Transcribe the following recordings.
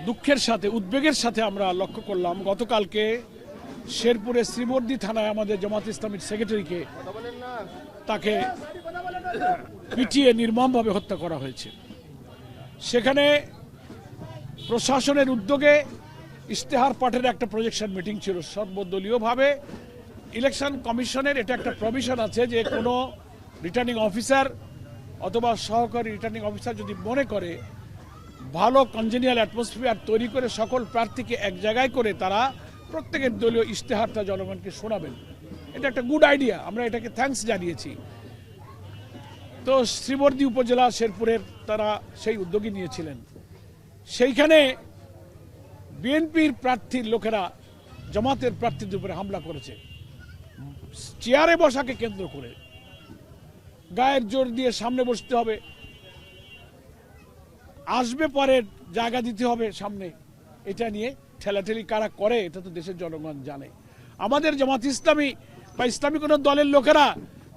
দুঃখের সাথে উদ্বেগের সাথে আমরা লক্ষ্য করলাম গতকালকে শেরপুরের শ্রীবর্দী থানায় আমাদের জামাত ইসলামীর সেক্রেটারিকে তাকে পিটিয়ে নির্মমভাবে হত্যা করা হয়েছে। সেখানে প্রশাসনের উদ্যোগে ইশতেহার পাঠের একটা প্রজেকশন মিটিং ছিল সর্বদলীয়ভাবে। ইলেকশন কমিশনের এটা একটা প্রভিশন আছে যে কোনো রিটার্নিং অফিসার অথবা সহকারী রিটার্নিং অফিসার যদি মনে করে ভালো কনজেনিয়াল অ্যাটমসফিয়ার তৈরি করে সকল প্রার্থীকে এক জায়গায় করে তারা প্রত্যেকের দলীয় ইশতেহারটা জনগণকে শোনাবেন, এটা একটা গুড আইডিয়া, আমরা এটাকে থ্যাঙ্কস জানিয়েছি। তো শ্রীবর্দী উপজেলা শেরপুরের তারা সেই উদ্যোগী নিয়েছিলেন। সেইখানে বিএনপির প্রার্থীর লোকেরা জামাতের প্রার্থীদের উপরে হামলা করেছে চেয়ারে বসাকে কেন্দ্র করে। গায়ের জোর দিয়ে সামনে বসতে হবে, আসবে পরে জায়গা দিতে হবে সামনে, এটা নিয়ে ঠেলাঠেলি কারা করে এটা তো দেশের জনগণ জানে। আমাদের জামাত ইসলামী বা ইসলামী কোনো দলের লোকেরা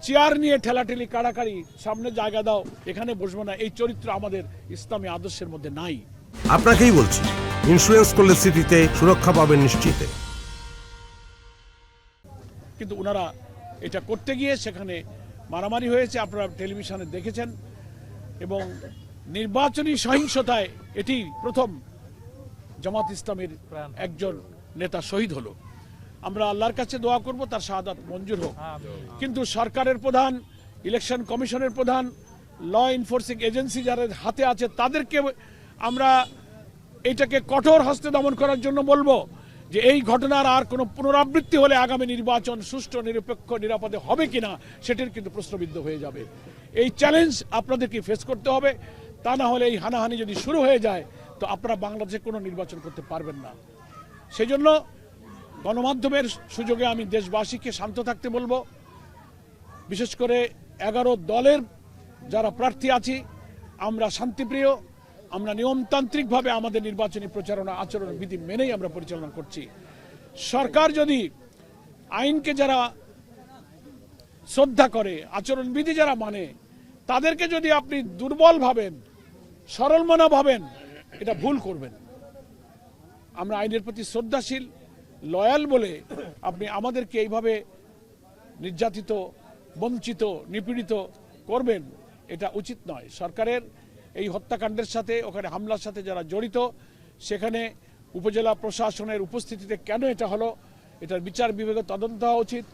চেয়ার নিয়ে ঠেলাঠেলি কাড়াকাড়ি সামনে জায়গা দাও এখানে বসবো না, এই চরিত্র আমাদের ইসলামী আদর্শের মধ্যে নাই। আপনাকেই বলছি, ইন্স্যুরেন্স করলে সিটিতে সুরক্ষা পাবেন নিশ্চিত। কিন্তু ওনারা এটা করতে গিয়ে সেখানে মারামারি হয়েছে, আপনারা টেলিভিশনে দেখেছেন। এবং নির্বাচনী সহিংসতায় এটি প্রথম জামাত ইসলামের একজন নেতা শহীদ হলো। আমরা আল্লাহর কাছে দোয়া করব তার শাহাদাত মঞ্জুর হোক। কিন্তু সরকারের প্রধান, ইলেকশন কমিশনের প্রধান, ল এনফোর্সিং এজেন্সি যারা হাতে আছে তাদেরকে আমরা এটাকে কঠোর হস্তে দমন করার জন্য বলবো যে এই ঘটনার আর কোনো পুনরাবৃত্তি হলে আগামী নির্বাচন সুষ্ঠু, নিরপেক্ষ, নিরাপদে হবে কিনা সেটির কিন্তু প্রশ্নবিদ্ধ হয়ে যাবে। এই চ্যালেঞ্জ আপনাদেরকে ফেস করতে হবে, তা না হলে এই হানাহানি যদি শুরু হয়ে যায় তো আপনারা বাংলাদেশে কোনো নির্বাচন করতে পারবেন না। সেই জন্য গণমাধ্যমের সুযোগে আমি দেশবাসীকে শান্ত থাকতে বলবো। বিশেষ করে 11 দলের যারা প্রার্থী আছি আমরা শান্তিপ্রিয়, আমরা নিয়মতান্ত্রিকভাবে আমাদের নির্বাচনী প্রচারণা আচরণ বিধি মেনেই আমরা পরিচালনা করছি। সরকার যদি আইনকে যারা শ্রদ্ধা করে, আচরণ বিধি যারা মানে, তাদেরকে যদি আপনি দুর্বল ভাবেন, সরল মনা ভাবেন, এটা ভুল করবেন। আমরা আইনের প্রতি শ্রদ্ধাশীল, লয়াল বলে আপনি আমাদেরকে এইভাবে নির্যাতিত, বঞ্চিত, নিপীড়িত করবেন, এটা উচিত নয়। সরকারের এই হত্যাকাণ্ডের সাথে, ওখানে হামলার সাথে যারা জড়িত, সেখানে উপজেলা প্রশাসনের উপস্থিতিতে কেন এটা হলো, এটার বিচার বিভাগে তদন্ত হওয়া উচিত,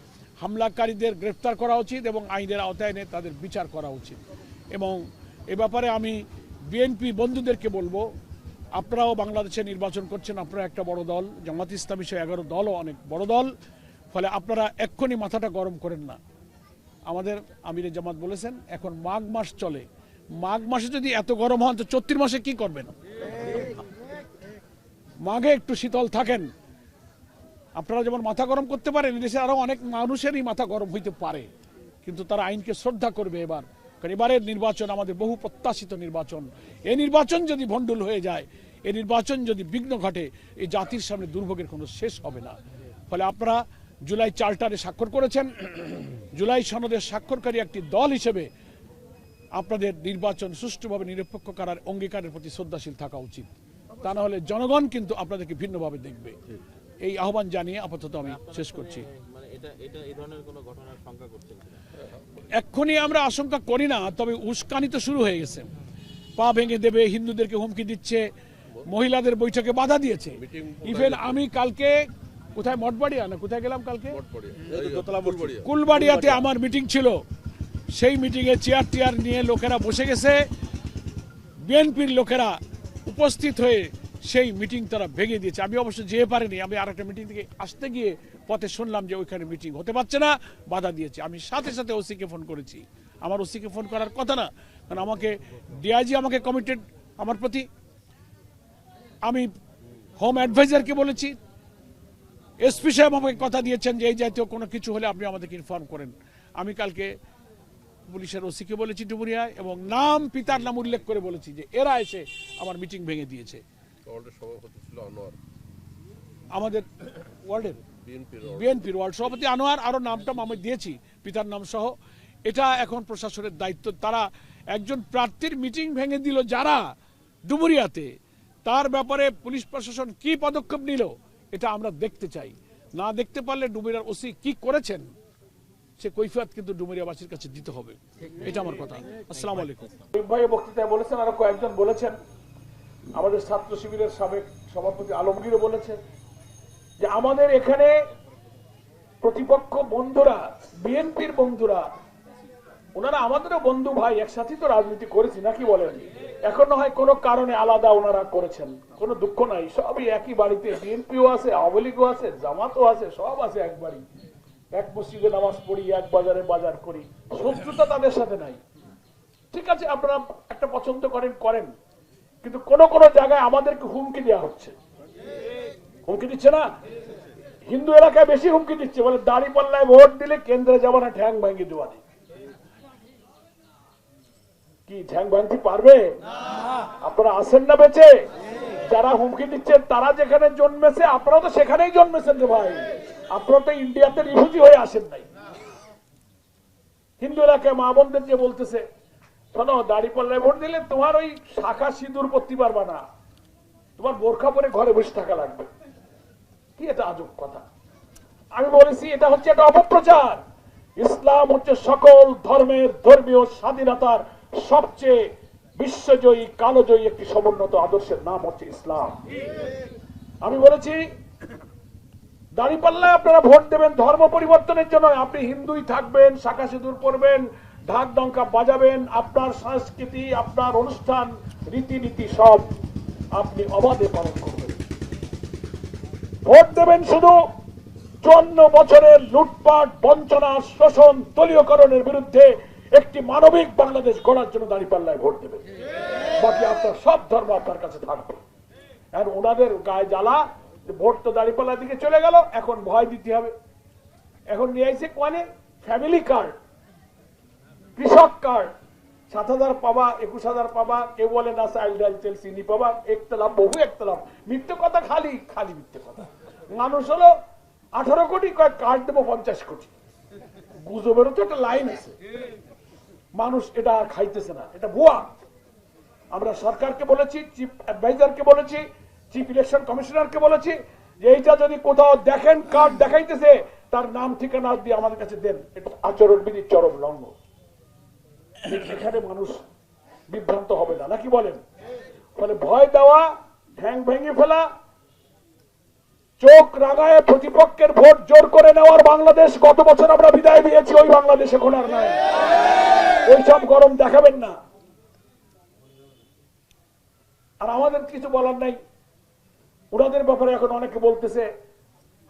হামলাকারীদের গ্রেফতার করা উচিত এবং আইনের আওতায় এনে তাদের বিচার করা উচিত। এবং এ ব্যাপারে আমি বিএনপি বন্ধুদেরকে বলবো, আপনারাও বাংলাদেশে নির্বাচন করছেন, আপনারা একটা বড় দল, জামাত ইসলামী সহ 11 দলও অনেক বড় দল, ফলে আপনারা এক্ষুনি মাথাটা গরম করেন না। আমাদের আমিরে জামাত বলেছেন এখন মাঘ মাস চলে, মাঘ মাসে যদি এত গরম হন তো 34 মাসে কি করবেন? মাঘে একটু শীতল থাকেন। আপনারা যেমন মাথা গরম করতে পারেন, দেশে আরো অনেক মানুষেরই মাথা গরম হইতে পারে, কিন্তু তারা আইনকে শ্রদ্ধা করবে। কারণ এবারের নির্বাচন আমাদের বহু প্রত্যাশিত নির্বাচন। এই নির্বাচন যদি ভণ্ডুল হয়ে যায়, এই নির্বাচন যদি বিঘ্ন ঘটে, এই জাতির সামনে দুর্ভোগের কোনো শেষ হবে না। ফলে আপনারা জুলাই চার্টারে স্বাক্ষর করেছেন, জুলাই সনদের স্বাক্ষরকারী একটি দল হিসেবে আপনাদের নির্বাচন সুষ্ঠুভাবে নিরপেক্ষ করার অঙ্গীকারের প্রতি শ্রদ্ধাশীল থাকা উচিত। তা না হলে জনগণ কিন্তু আপনাদেরকে ভিন্নভাবে দেখবে। এই আহ্বান জানিয়ে আপাতত আমি শেষ করছি। এক্ষুনি আমরা আশঙ্কা করি না, তবে উস্কানি তো শুরু হয়ে গেছে। পা ভেঙে দেবে, হিন্দুদেরকে হুমকি দিচ্ছে, মহিলাদের বৈঠকে বাধা দিয়েছে। ইভেন আমি কালকে কোথায় মঠবাড়িয়া না কোথায় গেলাম, কালকে কুলবাড়িয়াতে আমার মিটিং ছিল। সেই মিটিংয়ে চেয়ার টিয়ার নিয়ে লোকেরা বসে গেছে, বিএনপির লোকেরা উপস্থিত হয়ে সেই মিটিং তারা ভেঙে দিয়েছে। আমি অবশ্য যেতে পারিনি, আমি আর একটা মিটিং থেকে আসতে গিয়ে পথে শুনলাম যে ওইখানে মিটিং হতে পারছে না, বাধা দিয়েছে। আমি সাথে সাথে ওসিকে ফোন করেছি। আমার ওসিকে ফোন করার কথা না, কারণ আমাকে ডিআইজি আমাকে কমিটেড আমার প্রতি। আমি হোম অ্যাডভাইজারকে বলেছি, এসপি সাহেব আমাকে কথা দিয়েছেন যে এই জাতীয় কোনো কিছু হলে আপনি আমাদেরকে ইনফর্ম করেন। আমি কালকে পুলিশের ওসিকে বলেছি ডুমুরিয়ায়, এবং নাম পিতার নাম উল্লেখ করে বলেছি যে এরা এসে আমার মিটিং ভেঙে দিয়েছে। আমাদের ওয়ার্ডের বিএনপির ওয়ার্ড সভাপতি আনোয়ার, আরো নামটা আমি দিয়েছি পিতার নাম সহ। এটা এখন প্রশাসনের দায়িত্ব। তারা একজন প্রার্থীর মিটিং ভেঙে দিল যারা ডুমুরিয়াতে, তার ব্যাপারে পুলিশ প্রশাসন কি পদক্ষেপ নিল এটা আমরা দেখতে চাই। না দেখতে পারলে ডুমুরিয়ার ওসি কি করেছেন সে কৈফিয়ত কিন্তু ডুমুরিয়াবাসীর কাছে দিতে হবে, এটা আমার কথা। আসসালামু আলাইকুম। ভাই বক্তৃতায় বলেছেন, আরো কয়েকজন বলেছেন, আমাদের ছাত্র শিবিরের সাবেক সভাপতি আলমগীরও বলেছেন যে আমাদের এখানে প্রতিপক্ষ বন্ধুরা, বিএনপির বন্ধুরা, ওনারা আমাদেরও বন্ধু ভাই, একসাথে তো রাজনীতি করেছি নাকি বলেন? এখন না হয় কোনো কারণে আলাদা ওনারা করেছেন, কোনো দুঃখ নাই, সবই একই বাড়িতে, বিএনপিও আছে, আওয়ামী লীগও আছে, জামাতও আছে, সব আছে এক বাড়ি, এক মসজিদে নামাজ পড়ি, এক বাজারে বাজার করি, শত্রুতা তাদের সাথে নাই। ঠিক আছে, আপনারা একটা পছন্দ করেন করেন, কিন্তু কোন কোন জায়গায় আমাদেরকে হুমকি দেওয়া হচ্ছে। হুমকি দিচ্ছে না? হিন্দু এলাকায় বেশি হুমকি দিচ্ছে, বলে দাঁড়িপাল্লায় ভোট দিলে কেন্দ্রে যাবা না, ঠ্যাং ভাঙিয়ে দেওয়া। কি ঠ্যাং ভাঙতে পারবে? আপনারা আসেন না বেঁচে? যারা হুমকি দিচ্ছেন তারা যেখানে জন্মেছে আপনারা তো সেখানেই জন্মেছেন রে ভাই, আপনারা তো ইন্ডিয়াতে রিফিউজি হয়ে আসেন নাই। হিন্দু এলাকায় মা বোনদের যে বলতেছে, শোনো দাঁড়িপাল্লায় ভোট দিলে তোমার ওই শাখা সিঁদুর পরতে পারবা না, তোমার বোরখা পরে ঘরে বসে থাকা লাগবে। কি এটা আজব কথা? আমি বলেছি এটা হচ্ছে একটা অপপ্রচার। ইসলাম হচ্ছে সকল ধর্মের ধর্মীয় স্বাধীনতার সবচেয়ে বিশ্বজয়ী কালজয়ী একটি সমুন্নত আদর্শের নাম হচ্ছে ইসলাম। আমি বলেছি দাঁড়িপাল্লায় আপনারা ভোট দেবেন ধর্ম পরিবর্তনের জন্য, আপনি হিন্দুই থাকবেন, শাখা সিঁদুর পরবেন, ঢাক ডঙ্কা বাজাবেন, আপনার সংস্কৃতি, আপনার অনুষ্ঠান, রীতিনীতি সব আপনি অবাধে পালন করবেন। ভোট দেবেন শুধু 54 বছরের লুটপাট, বঞ্চনা, শোষণ, দলীয়করণের বিরুদ্ধে একটি মানবিক বাংলাদেশ গড়ার জন্য দাঁড়িপাল্লায় ভোট দেবেন। বাকি আপনার সব ধর্ম আপনার কাছে থাকবে। আর ওনাদের গায়ে জ্বালা, ভোট তো দাঁড়িপাল্লার দিকে চলে গেল, এখন ভয় দিতে হবে। এখন নিয়ে আসছে কোয়ানে ফ্যামিলি কার্ড, কৃষক কার্ড, 7,000 পাবা, 21,000 পাবা, কেউ বলে না চাইল্ড ডাল তেল চিনি পাবা, একতলাপ বহু একতলাপ, মিথ্যে কথা, খালি খালি মিথ্যে কথা। মানুষ হলো 18 কোটি, কয়েক কার্ড দেবো 50 কোটি। গুজবেরও তো একটা লাইন আছে, মানুষ এটা আর খাইতেছে না, এটা ভুয়া। আমরা সরকারকে বলেছি, চিফ অ্যাডভাইজারকে বলেছি, চিফ ইলেকশন কমিশনারকে বলেছি যে এইটা যদি কোথাও দেখেন কার্ড দেখাইতেছে তার নাম ঠিকানা দিয়ে আমাদের কাছে দেন, এটা আচরণবিধির চরম লঙ্ঘন। এখানে মানুষ বিভ্রান্ত হবে না, নাকি বলেন? ফলে ভয় দেওয়া, ঠ্যাং ভেঙে ফেলা, চোখ রাগায় প্রতিপক্ষের ভোট জোর করে নেওয়ার বাংলাদেশ গত বছর আমরা বিদায় দিয়েছি, ওই বাংলাদেশ এখন আর নাই। ওইসব গরম দেখাবেন না। আর আমাদের কিছু বলার নাই। ওনাদের ব্যাপারে এখন অনেকে বলতেছে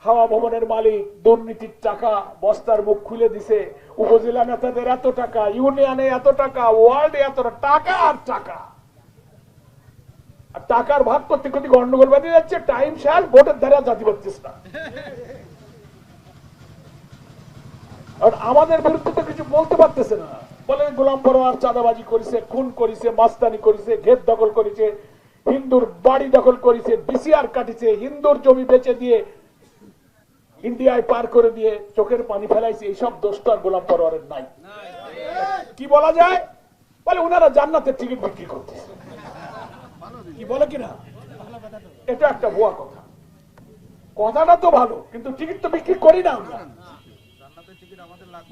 হাওয়া ভবনের মালিক দুর্নীতির টাকা বস্তার মুখ খুলে দিছে, উপজেলা নেতাদের এত টাকা, ইউনিয়নে এত টাকা, ওয়ার্ডে এত টাকা, আর টাকা, আর টাকার ভাগ করতে করতে গন্ডগোল বাঁধিয়ে যাচ্ছে। টাইম শেষ, ভোটের ধারে জাতি পাচ্ছিস না। আর আমাদের বিরুদ্ধে তো কিছু বলতে পারতেছে না, বলে গোলাম পরোয়ার চাঁদাবাজি করেছে, খুন করেছে, মাস্তানি করেছে, ঘের দখল করেছে, হিন্দুর বাড়ি দখল করেছে, বিসিআর কাটিছে, হিন্দুর জমি বেচে দিয়ে ইন্ডিয়ায় পার করে দিয়ে চোখের পানি ফেলাইছে। এইসব দোষ তো আর গোলাম পরোয়ারের নাই। কি বলা যায়? বলে ওনারা জান্নাতের টিকিট বিক্রি করতেছে। কি বলে কিনা? এটা একটা ভুয়া কথা। কথাটা তো ভালো, কিন্তু টিকিট তো বিক্রি করি না আমরা।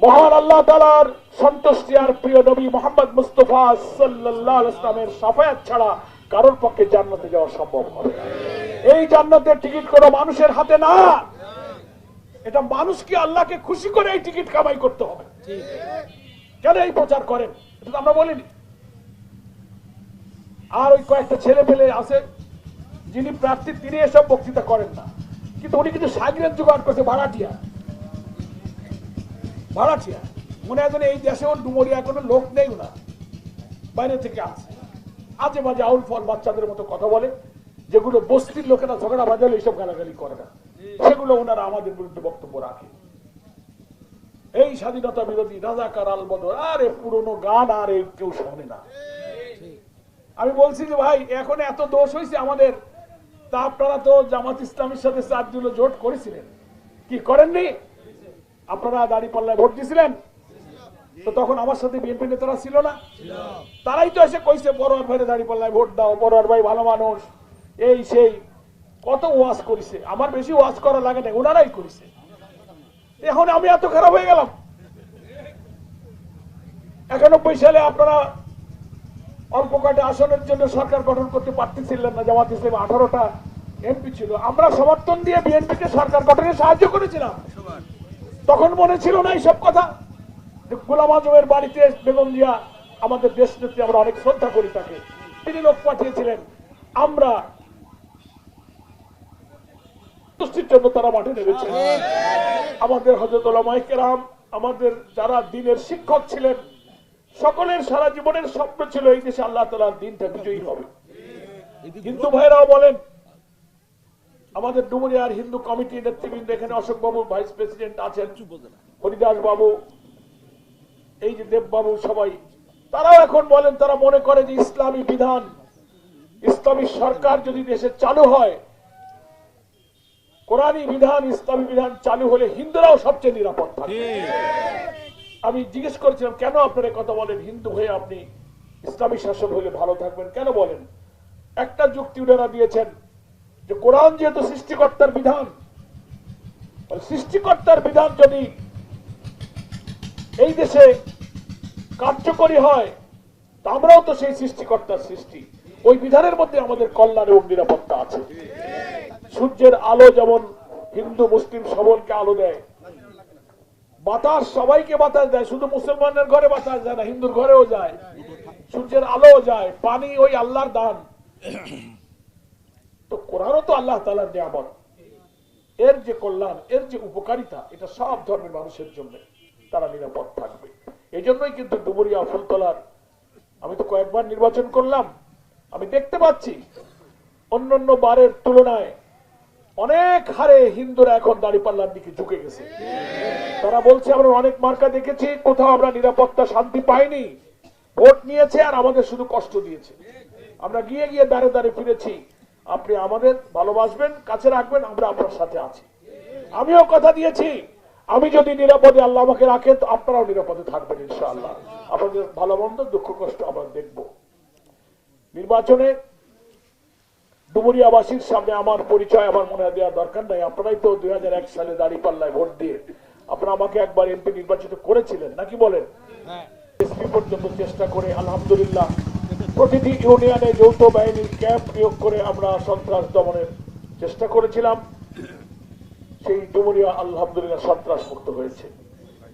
মহান আল্লাহ তাআলার সন্তুষ্টি আর প্রিয় নবী মুহাম্মদ মুস্তাফা সাল্লাল্লাহু আলাইহি ওয়াসাল্লামের শাফায়াত ছাড়া কারোর পক্ষে জান্নাতে যাওয়া সম্ভব হবে না। এই জান্নাতের টিকিট কোনো মানুষের হাতে না, এটা মানুষকে আল্লাহকে খুশি করে এই টিকিট কামাই করতে হবে। কেন এই প্রচার করেন? এটা তো আমরা বলিনি। আর ওই কয়েকটা ছেলে পেলে আছে যিনি প্রার্থী, তিনি এসব বক্তৃতা করেন না, কিন্তু উনি কিন্তু সাগরের জোগাড় করছে। ভাড়াটিয়া ভাড়াটিয়া মনে হয় এই দেশে ওর ডুমুরিয়া কোনো লোক নেই, না বাইরে থেকে আসে, আজে বাজে আউল ফল বাচ্চাদের মতো কথা বলে, যেগুলো বস্তির লোকেরা ঝগড়া বাজালে এইসব গালাগালি করে না, সেগুলো ওনারা আমাদের বিরুদ্ধে বক্তব্য রাখে। এই স্বাধীনতা বিরোধী রাজাকার আলবদর, আরে পুরনো গান আর কেউ শোনে না। আমি বলছি যে ভাই এখন এত দোষ হয়েছে আমাদের, তা আপনারা তো জামাত ইসলামের সাথে 4 জুলাই জোট করেছিলেন, কি করেননি? আপনারা দাঁড়িপাল্লায় ভোট দিয়েছিলেন, তো তখন আমার সাথে বিএনপি নেতারা ছিল না? তারাই তো এসে কইছে পরোয়ার ভাইরে দাঁড়িপাল্লায় ভোট দাও, পরোয়ার ভাই ভালো মানুষ, এই সেই কত ওয়াজ করেছে, আমার বেশি ওয়াজ করা লাগে না, ওনারাই করেছে। এখন আমি এত খারাপ হয়ে গেলাম। 91 সালে আপনারা অল্প কয়টা আসনের জন্য সরকার গঠন করতে পারতেছিলেন না, জামাত ইসলাম 18টা এমপি ছিল, আমরা সমর্থন দিয়ে বিএনপিকে সরকার গঠনে সাহায্য করেছিলাম। তখন মনে ছিল না এইসব কথা। গোলাম আজমের বাড়িতে বেগম জিয়া আমাদের দেশ নেত্রী, আমরা অনেক শ্রদ্ধা করি তাকে, তিনি লোক পাঠিয়েছিলেন, আমরা তুষ্টির জন্য তারা মাঠে নেমেছেন। আমাদের হযরত উলামায়ে কেরাম, আমাদের যারা দ্বীনের শিক্ষক ছিলেন, সকলের সারা জীবনের স্বপ্ন ছিল এই দেশে আল্লাহ তাআলার দ্বীনটা বিজয়ী হবে। হিন্দু ভাইরাও বলেন, আমাদের ডুমুরিয়ার হিন্দু কমিটির নেতৃবৃন্দ, এখানে অশোক বাবু ভাইস প্রেসিডেন্ট আছেন, হরিদাস বাবু, এই যে দেব বাবু, সবাই তারাও এখন বলেন, তারা মনে করে যে ইসলামী বিধান, ইসলামী সরকার যদি দেশে চালু হয়, কোরআনী বিধান, ইসলামী বিধান চালু হলে হিন্দুরাও সবচেয়ে নিরাপদ থাকবে। আমি জিজ্ঞেস করেছিলাম, কেন আপনারা কথা বলেন, হিন্দু হয়ে আপনি ইসলামী শাসন হলে ভালো থাকবেন কেন বলেন? একটা যুক্তি ওনারা দিয়েছেন যে কোরআন যেহেতু সৃষ্টিকর্তার বিধান, সৃষ্টিকর্তার বিধান যদি এই দেশে কার্যকরী হয়, তা আমরাও তো সেই সৃষ্টিকর্তার সৃষ্টি, ওই বিধানের মধ্যে আমাদের কল্যাণ এবং নিরাপত্তা আছে। সূর্যের আলো যেমন হিন্দু মুসলিম সবলকে আলো দেয়, বাতাস সবাইকে বাতাস দেয়, শুধু মুসলমানের ঘরে বাতাস যায় না, হিন্দুর ঘরেও যায়, সূর্যের আলো যায়, পানি ওই আল্লাহর দান। তো কোরআনও তো আল্লাহ তাআলার নিয়ামত, এর যে কল্যাণ, এর যে উপকারিতা, এটা সব ধর্মের মানুষের জন্য, তারা নিরাপদ থাকবে। এই জন্যই কিন্তু ডুমুরিয়া ফুলতলার, আমি তো কয়েকবার নির্বাচন করলাম, আমি দেখতে পাচ্ছি অন্যান্য বারের তুলনায় অনেক হারে হিন্দুরা এখন দাঁড়িপাল্লার দিকে ঝুঁকে গেছে। তারা বলছে আমরা অনেক মার্কা দেখেছি, কোথাও আমরা নিরাপত্তা শান্তি পাইনি, ভোট নিয়েছে আর আমাদের শুধু কষ্ট দিয়েছে। আমরা গিয়ে গিয়ে দাঁড়ে দাঁড়ে ফিরেছি, আপনি আমাদের ভালোবাসবেন, কাছে রাখবেন, আমরা আপনার সাথে আছি। আমিও কথা দিয়েছি, আমি যদি নিরাপদে আল্লাহ আমাকে রাখেন, তো আপনারাও নিরাপদে থাকবেন ইনশাআল্লাহ। আপনাদের ভালো মন্দ দুঃখ কষ্ট আমরা দেখব। নির্বাচনে ডুমুরিয়াবাসীর সামনে আমার পরিচয় আমার মনে হয় দেওয়ার দরকার নাই। আপনারাই তো 2001 সালে দাঁড়িপাল্লায় ভোট দিয়ে আপনারা আমাকে একবার এমপি নির্বাচিত করেছিলেন, নাকি বলেন? এসপি পর্যন্ত চেষ্টা করে আলহামদুলিল্লাহ প্রতিটি ইউনিয়নে যৌথ বাহিনীর ক্যাম্প নিয়োগ করে আমরা সন্ত্রাস দমনের চেষ্টা করেছিলাম। সেই ডুমুরিয়া আলহামদুলিল্লাহ সন্ত্রাস মুক্ত হয়েছে।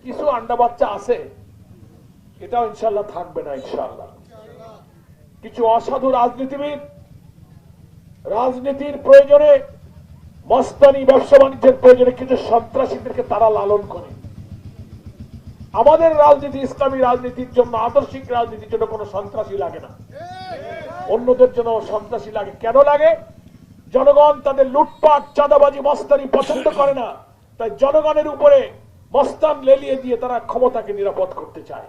কিছু আন্ডা বাচ্চা আছে, এটাও ইনশাআল্লাহ থাকবে না ইনশাআল্লাহ। কিছু অসাধু রাজনীতিবিদ রাজনীতির প্রয়োজনে, মস্তানি ব্যবসা বাণিজ্যের প্রয়োজনে কিছু সন্ত্রাসীদেরকে তারা লালন করে। আমাদের রাজনীতি ইসলামী রাজনীতির জন্য, আদর্শিক রাজনীতির জন্য কোনো সন্ত্রাসী লাগে না, অন্যদের জন্য সন্ত্রাসী লাগে। কেন লাগে? জনগণ তাদের লুটপাট, চাঁদাবাজি, মস্তানি পছন্দ করে না, তাই জনগণের উপরে মস্তান লেলিয়ে দিয়ে তারা ক্ষমতাকে নিরাপদ করতে চায়।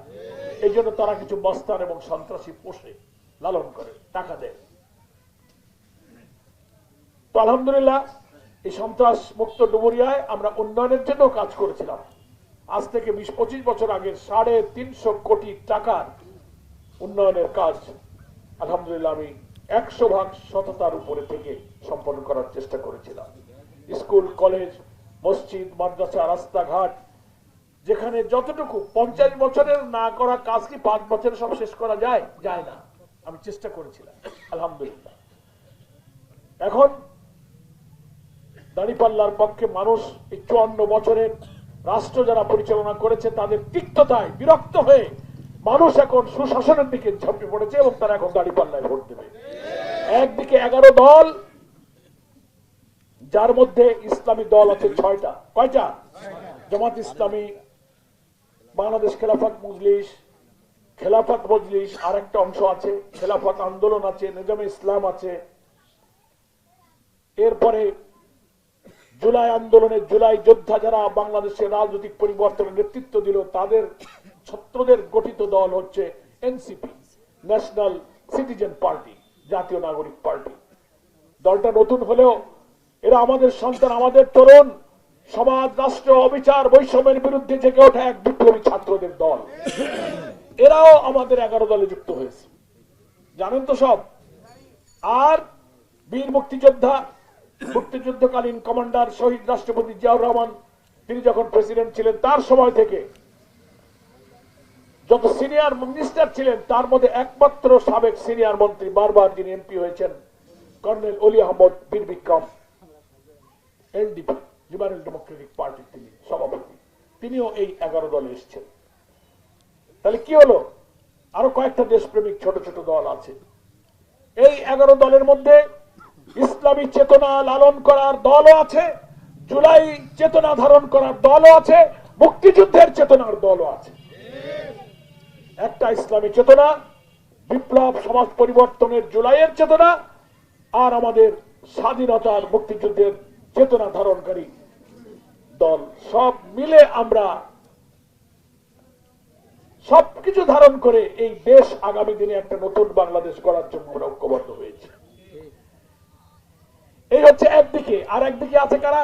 এই জন্য তারা কিছু মস্তান এবং সন্ত্রাসী পোষে, লালন করে, টাকা দেয়। তো আলহামদুলিল্লাহ এই সন্ত্রাস মুক্ত ডুমুরিয়ায় আমরা উন্নয়নের জন্য কাজ করেছিলাম। আজ থেকে 20-25 বছর আগে 350 কোটি টাকার উন্নয়নের কাজ আলহামদুলিল্লাহ আমি 100% সততার উপরে থেকে সম্পন্ন করার চেষ্টা করেছিলাম। স্কুল, কলেজ, মসজিদ, মাদ্রাসা, রাস্তাঘাট, যেখানে যতটুকু 50 বছরের না করা কাজ কি 5 বছরে সব শেষ করা যায়? যায় না। আমি চেষ্টা করেছিলাম আলহামদুলিল্লাহ। এখন দাঁড়িপাল্লার পক্ষে মানুষ এই 54 বছরের রাষ্ট্র যারা পরিচালনা করেছে তাদের তিক্ততায় বিরক্ত হয়ে মানুষ এখন সুশাসনের দিকে ঝাঁপিয়ে পড়েছে এবং তারা এখন দাঁড়িপাল্লায় ভোট দেবে। একদিকে 11 দল, যার মধ্যে ইসলামী দল আছে 6টা। কয়টা? জামাত ইসলামী, বাংলাদেশ খেলাফত মজলিস, আর একটা অংশ আছে খেলাফত আন্দোলন আছে, নিজামে ইসলাম আছে। এরপরে জুলাই আন্দোলনের জুলাই যোদ্ধা যারা বাংলাদেশের রাজনৈতিক পরিবর্তনের নেতৃত্ব দিল, তাদের ছাত্রদের গঠিত দল হচ্ছে এনসিপি, ন্যাশনাল সিটিজেন পার্টি, জাতীয় নাগরিক পার্টি। দলটা নতুন হলেও এরা আমাদের সন্তান, আমাদের তরুণ, সমাজ, রাষ্ট্র, অবিচার, বৈষম্যের বিরুদ্ধে জেগে ওঠা এক বিপ্লবী ছাত্রদের দল। এরাও আমাদের 11 দলে যুক্ত হয়েছে, জানেন তো সব। আর বীর মুক্তিযোদ্ধা, মুক্তিযুদ্ধকালীন কমান্ডার শহীদ রাষ্ট্রপতি জিয়াউর রহমান তিনি যখন প্রেসিডেন্ট ছিলেন তার সময় থেকে যত সিনিয়র মিনিস্টার ছিলেন তার মধ্যে একমাত্র সাবেক সিনিয়র মন্ত্রী বারবার যিনি এমপি হয়েছেন কর্নেল অলি আহমদ বীর বিক্রম, এলডিপি লিবারেল ডেমোক্রেটিক পার্টির তিনি সভাপতি, তিনিও এই 11 দলে এসেছেন। তাহলে কি হলো, আরো কয়েকটা দেশপ্রেমিক ছোট ছোট দল আছে। এই 11 দলের মধ্যে ইসলামী চেতনা লালন করার দলও আছে, জুলাই চেতনা ধারণ করার দলও আছে, মুক্তিযুদ্ধের চেতনার দলও আছে। একটা ইসলামী চেতনা, বিপ্লব সমাজ পরিবর্তনের জুলাইয়ের চেতনা, আর আমাদের স্বাধীনতার মুক্তিযুদ্ধের চেতনা ধারণকারী দল, সব মিলে আমরা সবকিছু ধারণ করে এই দেশ আগামী দিনে একটা নতুন বাংলাদেশ গড়ার জন্য আমরা ঐক্যবদ্ধ হয়েছে। এই হচ্ছে একদিকে। আর একদিকে আছে কারা?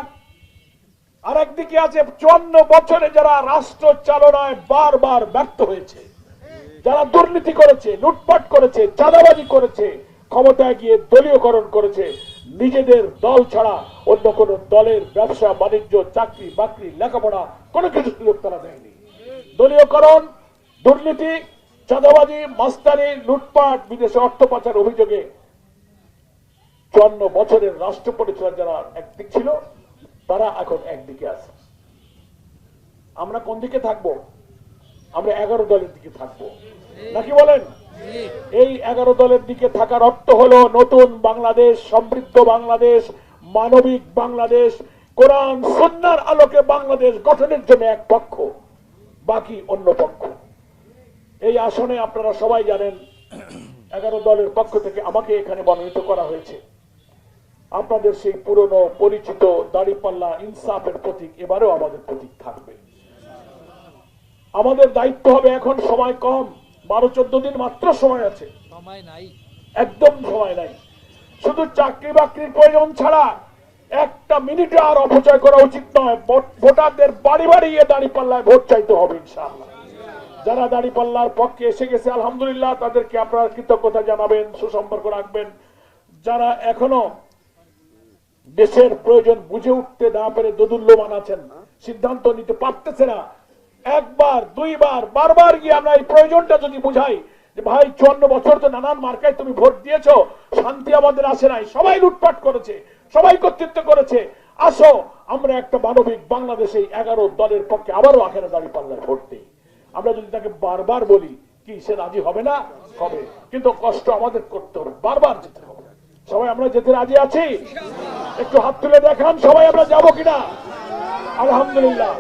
আর একদিকে আছে 54 বছরে যারা রাষ্ট্র চালনায় বারবার ব্যর্থ হয়েছে, যারা দুর্নীতি করেছে, লুটপাট করেছে, চাঁদাবাজি করেছে, ক্ষমতায় গিয়ে দলীয়করণ করেছে, নিজেদের দল ছাড়া অন্য কোন দলের ব্যবসা বাণিজ্য চাকরি বাকরি লেখাপড়া কোনো কিছু সুযোগ তারা দেয়নি। দলীয়করণ, দুর্নীতি, চাঁদাবাজি, মাস্তানি, লুটপাট, বিদেশে অর্থ পাচার অভিযোগে 54 বছরের রাষ্ট্র পরিচালনা যারা একদিক ছিল তারা এখন একদিকে আছে। আমরা কোন দিকে থাকবো? আমরা 11 দলের দিকে থাকবো নাকি বলেন? এই 11 দলের দিকে থাকার অর্থ হলো নতুন বাংলাদেশ, সমৃদ্ধ বাংলাদেশ, মানবিক বাংলাদেশ, কোরআন সুন্নাহর আলোকে বাংলাদেশ গঠনের জন্য এক পক্ষ, বাকি অন্য পক্ষ। এই আসনে আপনারা সবাই জানেন 11 দলের পক্ষ থেকে আমাকে এখানে মনোনীত করা হয়েছে। আপনাদের সেই পুরনো পরিচিত দাড়িপাল্লা ইনসাফের প্রতীক এবারেও আমাদের প্রতীক থাকবে। আমাদের দায়িত্ব হবে, এখন সময় কম, 12-14 দিন মাত্র সময় আছে, সময় নাই, একদম সময় নাই। শুধু চাকরি বাকরির প্রয়োজন ছাড়া একটা মিনিটে আর অপচয় করা উচিত নয়। ভোটারদের বাড়ি বাড়ি গিয়ে দাড়িপাল্লায় ভোট চাইতে হবে ইনশাআল্লাহ। যারা দাড়িপাল্লার পক্ষে এসে গেছে আলহামদুলিল্লাহ, তাদেরকে আপনারা কৃতজ্ঞতা জানাবেন, সুসম্পর্ক রাখবেন। যারা এখনো দেশের প্রয়োজন বুঝে উঠতে না পেরে দোদুল্যমান আছেন, সিদ্ধান্ত নিতে পারতেছে না, একবার দুইবার বারবার গিয়ে আমরা এই প্রয়োজনটা যদি বুঝাই যে ভাই 54 বছর তো নানান মার্কায় তুমি ভোট দিয়েছো, শান্তি আমাদের আসে নাই, সবাই লুটপাট করেছে, সবাই কর্তৃত্ব করেছে, আসো আমরা একটা মানবিক বাংলাদেশে 11 দলের পক্ষে আবারও আখেরে দাঁড়িপাল্লায় ভোট দিই। আমরা যদি তাকে বারবার বলি, কি সে রাজি হবে না? হবে, কিন্তু কষ্ট আমাদের করতে হবে, বারবার যেতে হবে। সবাই আমরা যেতে রাজি আছি? একটু হাত তুলে দেখান সবাই আমরা যাবো কিনা? আলহামদুলিল্লাহ।